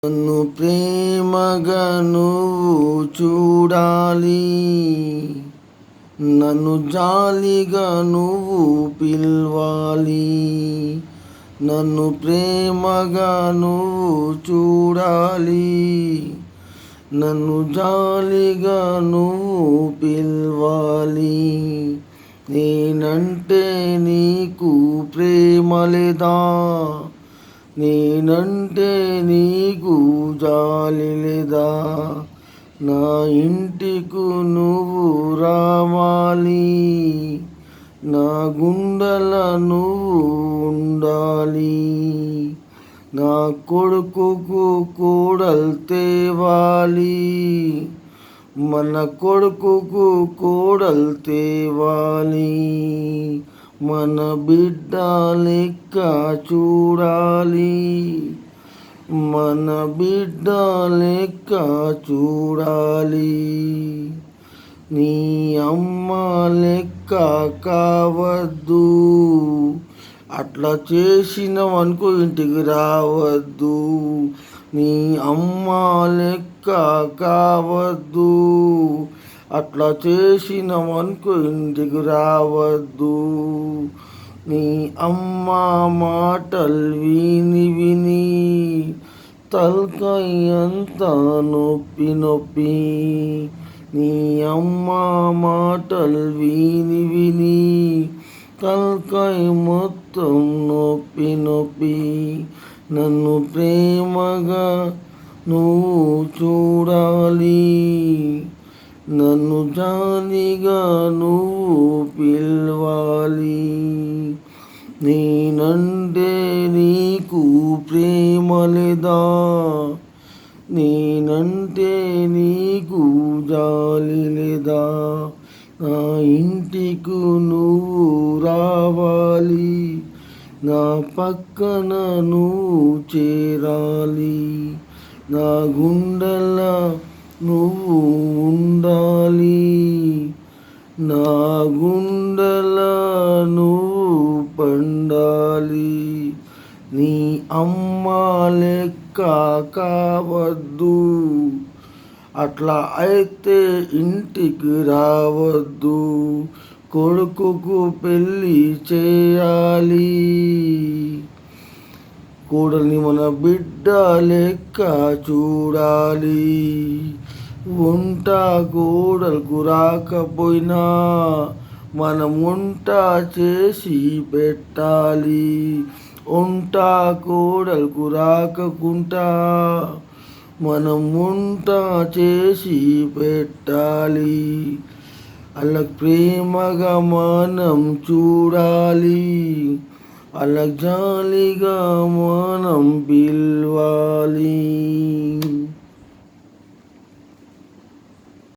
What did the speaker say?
నన్ను ప్రేమగా నువ్వు చూడాలి, నన్ను జాలిగా నువ్వు పిలవాలి. నన్ను ప్రేమగా నువ్వు చూడాలి, నన్ను జాలిగా నువ్వు పిలవాలి. నేనంటే నీకు ప్రేమ లేదా? నేనంటే నీకు జాలి లేదా? నా ఇంటికి నువ్వు రావాలి, నా గుండెల నువ్వు ఉండాలి. నా కొడుకుకు కోడలు తేవాలి, మన కొడుకుకు కోడలు తేవాలి. మన బిడ్డ లెక్క చూడాలి, మన బిడ్డ లెక్క చూడాలి. నీ అమ్మ లెక్క కావద్దు, అట్లా చేసినవనుకో ఇంటికి రావద్దు. నీ అమ్మ లెక్క కావద్దు, అట్లా చేసినవనుకో ఇంటికి రావద్దు. నీ అమ్మ మాటలు విని విని తలకాయంతా నొప్పి నొప్పి. నీ అమ్మ మాటలు విని విని తలకాయ మొత్తం నొప్పి నొప్పి. నన్ను ప్రేమగా నువ్వు చూడాలి, నన్ను జాలిగా నువ్వు పిలవాలి. నేనంటే నీకు ప్రేమ లేదా? నేనంటే నీకు జాలి లేదా? నా ఇంటికి నువ్వు రావాలి, నా పక్కన నువ్వు చేరాలి. నా గుండెల నువ్వు ఉండాలి, నా గుండెల నువ్వు పండాలి. నీ అమ్మ లెక్క కావద్దు, అట్లా అయితే ఇంటికి రావద్దు. కొడుకుకు పెళ్ళి చేయాలి, కోడల్ని మన బిడ్డ లెక్క చూడాలి. వంట కోడలకు రాకపోయినా మనం వంట చేసి పెట్టాలి. వంట కోడలకు రాకకుంటా మనం వంట చేసి పెట్టాలి. అలా ప్రేమగా మనం చూడాలి, అలా జాలిగా మనం పిలవాలి.